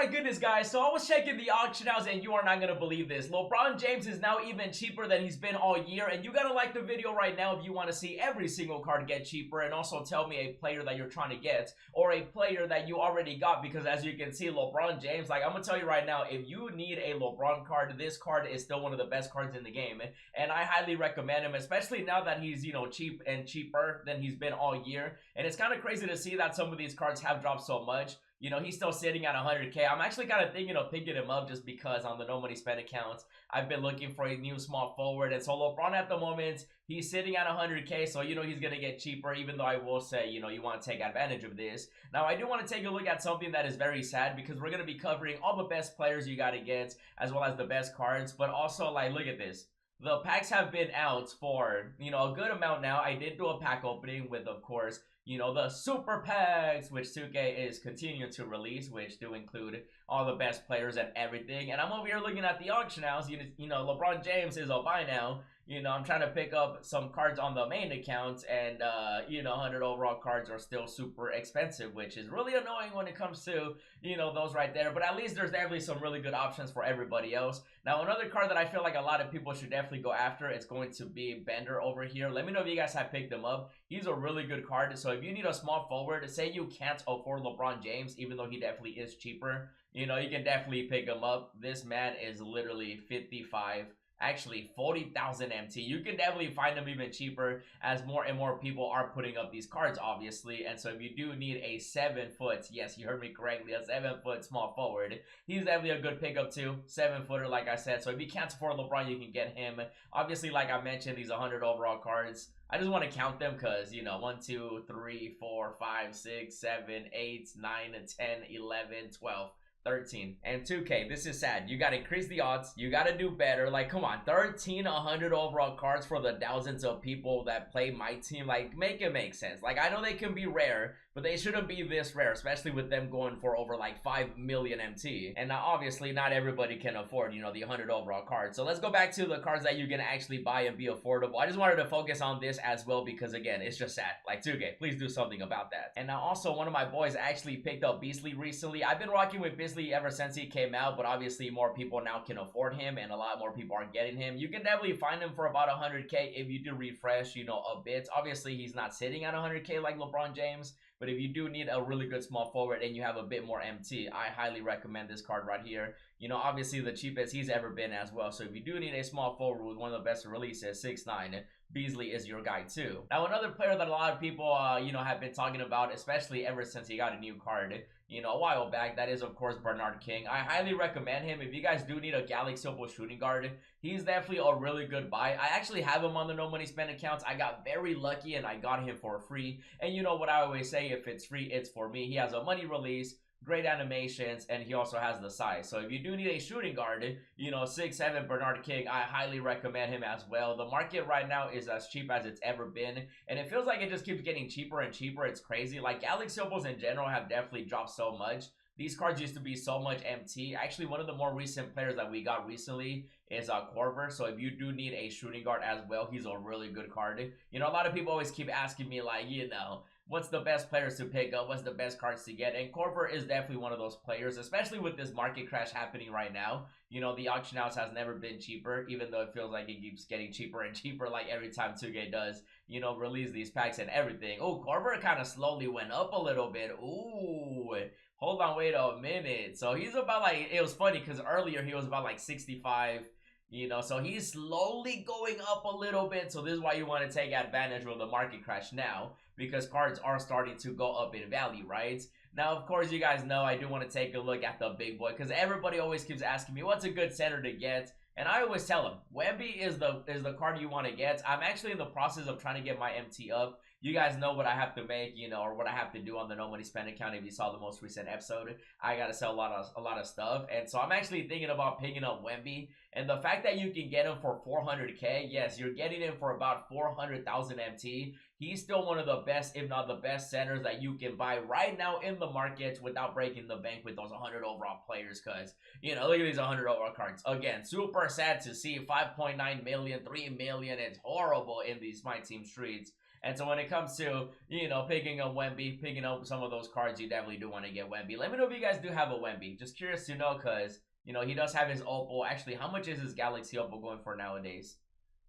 my goodness, guys. So I was checking the auction house and you are not going to believe this. LeBron James is now even cheaper than he's been all year. And you got to like the video right now if you want to see every single card get cheaper. And also tell me a player that you're trying to get or a player that you already got. Because as you can see, LeBron James, like I'm going to tell you right now, if you need a LeBron card, this card is still one of the best cards in the game. And I highly recommend him, especially now that he's, you know, cheap and cheaper than he's been all year. And it's kind of crazy to see that some of these cards have dropped so much. You know, he's still sitting at 100K. I'm actually kind of thinking of picking him up just because on the no money spent accounts, I've been looking for a new small forward. And so LeBron at the moment, he's sitting at 100K. So, you know, he's going to get cheaper, even though I will say, you know, you want to take advantage of this. Now, I do want to take a look at something that is very sad because we're going to be covering all the best players you got to get as well as the best cards. But also, like, look at this. The packs have been out for, you know, a good amount now. I did do a pack opening with, of course, you know, the super packs, which 2K is continuing to release, which do include all the best players and everything. And I'm over here looking at the auction house. You know, LeBron James is a buy now. You know, I'm trying to pick up some cards on the main account, and, you know, 100 overall cards are still super expensive, which is really annoying when it comes to, you know, those right there. But at least there's definitely some really good options for everybody else. Now, another card that I feel like a lot of people should definitely go after is going to be Bender over here. Let me know if you guys have picked him up. He's a really good card. So if you need a small forward, say you can't afford LeBron James, even though he definitely is cheaper, you know, you can definitely pick him up. This man is literally 55. Actually 40,000 MT. You can definitely find them even cheaper as more and more people are putting up these cards, obviously. And so if you do need a 7-foot, yes, you heard me correctly, a 7-foot small forward, he's definitely a good pickup too. 7-footer, like I said. So if you can't afford LeBron, you can get him. Obviously, like I mentioned, these 100 overall cards, I just want to count them because, you know, 1, 2, 3, 4, 5, 6, 7, 8, 9, 10, 11, 12. 13 and 2K. This is sad. You gotta increase the odds. You gotta do better. Like, come on, 1,300 overall cards for the thousands of people that play my team. Like, make it make sense. Like, I know they can be rare, but they shouldn't be this rare, especially with them going for over like 5 million MT. And now, obviously, not everybody can afford, you know, the 100 overall cards. So let's go back to the cards that you can actually buy and be affordable. I just wanted to focus on this as well because, again, it's just sad. Like, 2K, please do something about that. And now, also, one of my boys actually picked up Beasley recently. I've been rocking with Beasley ever since he came out, but obviously more people now can afford him and a lot more people are getting him. You can definitely find him for about 100K if you do refresh, you know, a bit. Obviously, he's not sitting at 100K like LeBron James, but if you do need a really good small forward and you have a bit more MT, I highly recommend this card right here. You know, obviously the cheapest he's ever been as well. So if you do need a small forward with one of the best releases, 6'9", Beasley is your guy too. Now, another player that a lot of people, you know, have been talking about, especially ever since he got a new card, you know, a while back, that is, of course, Bernard King. I highly recommend him. If you guys do need a Galaxy Opal shooting guard, he's definitely a really good buy. I actually have him on the no money spent accounts. I got very lucky and I got him for free. And you know what I always say, if it's free, it's for me. He has a money release, great animations, and he also has the size. So if you do need a shooting guard, you know, 6'7" Bernard King, I highly recommend him as well. The market right now is as cheap as it's ever been, and it feels like it just keeps getting cheaper and cheaper. It's crazy. Like, Galaxy Opals in general have definitely dropped so much. These cards used to be so much MT. Actually, one of the more recent players that we got recently is Corver. So if you do need a shooting guard as well, he's a really good card. You know, a lot of people always keep asking me, like, you know, what's the best players to pick up? What's the best cards to get? And Corver is definitely one of those players, especially with this market crash happening right now. You know, the auction house has never been cheaper, even though it feels like it keeps getting cheaper and cheaper, like every time 2K does, you know, release these packs and everything. Oh, Corver kind of slowly went up a little bit. Ooh, hold on, wait a minute. So he's about like, it was funny because earlier he was about like 65. You know, so he's slowly going up a little bit. So this is why you want to take advantage of the market crash now, because cards are starting to go up in value, right? Now, of course, you guys know I do want to take a look at the big boy because everybody always keeps asking me what's a good center to get. And I always tell them, Wemby is the card you want to get. I'm actually in the process of trying to get my MT up. You guys know what I have to make, you know, or what I have to do on the no money spend account. If you saw the most recent episode, I gotta sell a lot of stuff, and so I'm actually thinking about picking up Wemby. And the fact that you can get him for 400K, yes, you're getting him for about 400,000 MT. He's still one of the best, if not the best, centers that you can buy right now in the market without breaking the bank with those 100 overall players. Because, you know, look at these 100 overall cards. Again, super sad to see 5.9 million, 3 million. It's horrible in these My Team streets. And so when it comes to, you know, picking up Wemby, picking up some of those cards, you definitely do want to get Wemby. Let me know if you guys do have a Wemby. Just curious to know, because, you know, he does have his opal. Actually, how much is his Galaxy opal going for nowadays?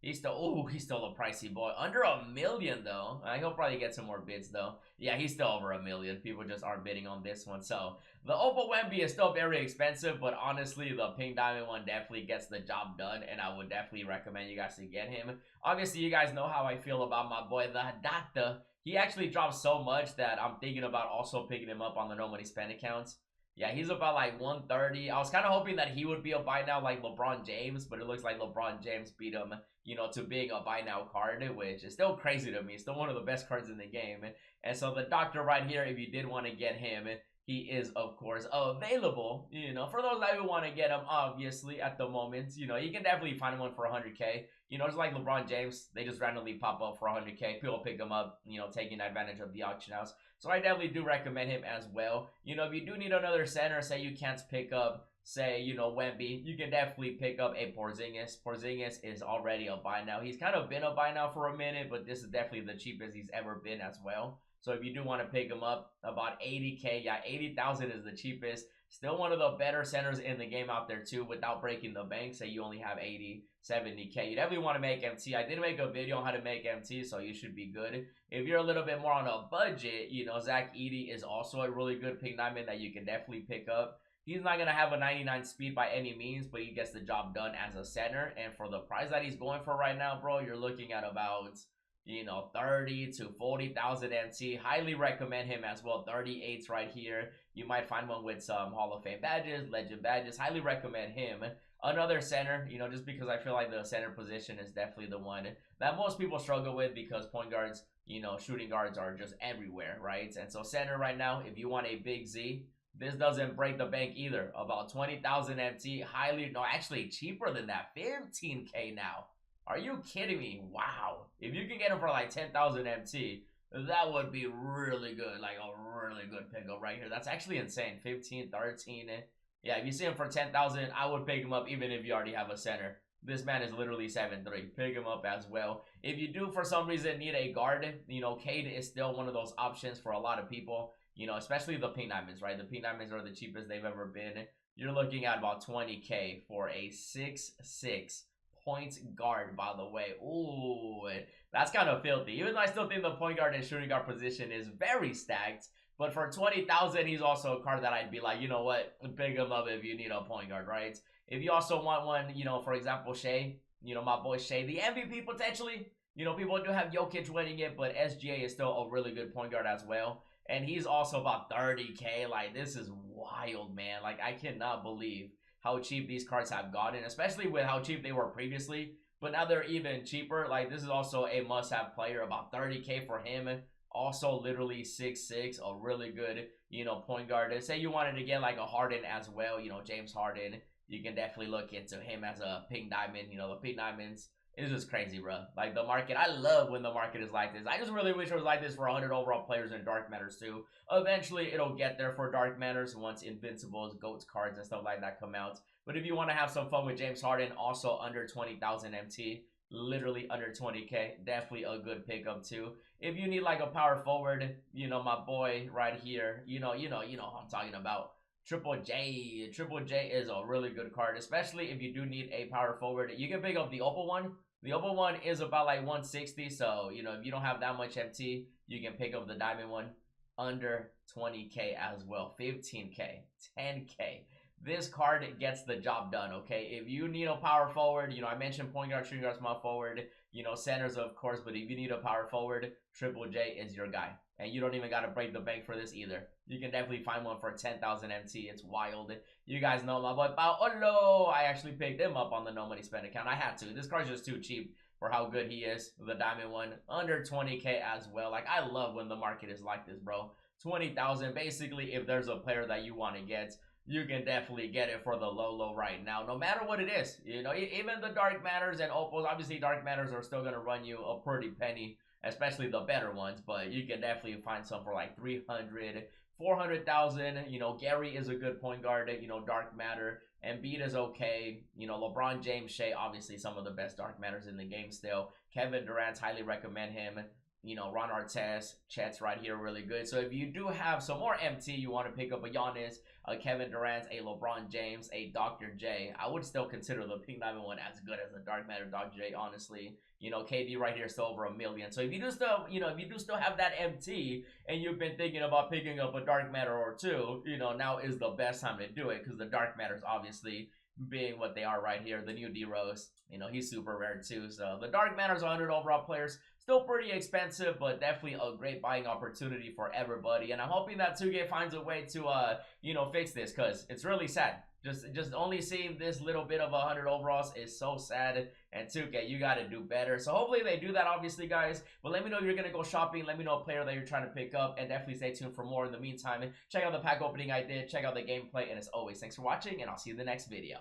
He's still a pricey boy. Under $1 million though. He'll probably get some more bids though. Yeah, he's still over $1 million. People just aren't bidding on this one. So the Opal Wemby is still very expensive, but honestly, the Pink Diamond one definitely gets the job done, and I would definitely recommend you guys to get him. Obviously, you guys know how I feel about my boy, the Doctor. He actually dropped so much that I'm thinking about also picking him up on the no money spend accounts. Yeah, he's about like 130. I was kind of hoping that he would be a buy now like LeBron James, but it looks like LeBron James beat him, you know, to being a buy now card, which is still crazy to me. Still one of the best cards in the game. And so the Doctor right here, if you did want to get him, he is, of course, available, you know, for those that who want to get him, obviously, at the moment. You know, you can definitely find one for 100K. You know, just like LeBron James, they just randomly pop up for 100K. People pick them up, you know, taking advantage of the auction house. So I definitely do recommend him as well. You know, if you do need another center, say you can't pick up, say, you know, Wemby, you can definitely pick up a Porzingis. Porzingis is already a buy now. He's kind of been a buy now for a minute, but this is definitely the cheapest he's ever been as well. So if you do want to pick him up, about 80K, yeah, 80,000 is the cheapest. Still one of the better centers in the game out there too, without breaking the bank. Say you only have 80, 70K. You definitely want to make MT. I did make a video on how to make MT, so you should be good. If you're a little bit more on a budget, you know, Zach Edey is also a really good pink diamond that you can definitely pick up. He's not going to have a 99 speed by any means, but he gets the job done as a center. And for the price that he's going for right now, bro, you're looking at about, you know, 30 to 40,000 MT. Highly recommend him as well. 38s right here. You might find one with some Hall of Fame badges, legend badges. Highly recommend him. Another center, you know, just because I feel like the center position is definitely the one that most people struggle with, because point guards, you know, shooting guards are just everywhere, right? And so center right now, if you want a big Z, this doesn't break the bank either. About 20,000 MT. Highly, no, actually cheaper than that. 15K now. Are you kidding me? Wow. If you can get him for like 10,000 MT, that would be really good. Like a really good pickup right here. That's actually insane. 15, 13. Yeah, if you see him for 10,000, I would pick him up even if you already have a center. This man is literally 7'3". Pick him up as well. If you do, for some reason, need a guard, you know, Cade is still one of those options for a lot of people. You know, especially the Pink Diamonds, right? The Pink Diamonds are the cheapest they've ever been. You're looking at about 20K for a 6'6" point guard, by the way. Ooh, that's kind of filthy. Even though I still think the point guard and shooting guard position is very stacked. But for 20,000, he's also a card that I'd be like, you know what? Pick him up if you need a point guard, right? If you also want one, you know, for example, Shea, you know, my boy Shea, the MVP potentially. You know, people do have Jokic winning it, but SGA is still a really good point guard as well. And he's also about 30K. Like, this is wild, man. Like, I cannot believe how cheap these cards have gotten, especially with how cheap they were previously. But now they're even cheaper. Like, this is also a must-have player. About 30K for him. Also, literally 6'6", a really good, you know, point guard. Say you wanted to get like a Harden as well, you know, James Harden. You can definitely look into him as a pink diamond. You know, the pink diamonds, it's just crazy, bro. Like, the market, I love when the market is like this. I just really wish it was like this for 100 overall players in Dark Matters too. Eventually, it'll get there for Dark Matters once Invincibles, GOATS cards, and stuff like that come out. But if you want to have some fun with James Harden, also under 20,000 MT, literally under 20K, definitely a good pickup too. If you need like a power forward, you know, my boy right here, you know what I'm talking about. Triple J is a really good card, especially if you do need a power forward. You can pick up the Opal one. The Opal one is about like 160, so, you know, if you don't have that much MT, you can pick up the Diamond one under 20K as well. 15K, 10K. This card gets the job done, okay? If you need a power forward, you know, I mentioned point guard, shooting guard, small forward, you know, centers, of course, but if you need a power forward, Triple J is your guy. And you don't even got to break the bank for this either. You can definitely find one for 10,000 MT. It's wild. You guys know my boy Paolo. I actually picked him up on the no money spend account. I had to. This card's just too cheap for how good he is. The diamond one, under 20K as well. Like, I love when the market is like this, bro. 20,000, basically, if there's a player that you want to get, you can definitely get it for the low right now, no matter what it is. You know, even the Dark Matters and Opals, obviously Dark Matters are still going to run you a pretty penny, especially the better ones, but you can definitely find some for like 300, 400,000. You know, Gary is a good point guard, you know, Dark Matter. Embiid is okay. You know, LeBron James, Shea, obviously some of the best Dark Matters in the game still. Kevin Durant, highly recommend him. you know, Ron Artest, Chet's right here, really good. So if you do have some more MT, you want to pick up a Giannis, a Kevin Durant, a LeBron James, a Dr. J, I would still consider the Pink Diamond one as good as the Dark Matter Dr. J, honestly. You know, KD right here still over $1 million. So if you do still, you know, if you do still have that MT and you've been thinking about picking up a Dark Matter or two, you know, now is the best time to do it because the Dark Matters obviously being what they are right here. The new D Rose, you know, he's super rare too. So the Dark Matters 100 overall players, still pretty expensive, but definitely a great buying opportunity for everybody. And I'm hoping that 2K finds a way to, you know, fix this because it's really sad. Just only seeing this little bit of 100 overalls is so sad. And 2K, you got to do better. So hopefully they do that, obviously, guys. But let me know if you're going to go shopping. Let me know a player that you're trying to pick up. And definitely stay tuned for more. In the meantime, check out the pack opening I did. Check out the gameplay. And as always, thanks for watching. And I'll see you in the next video.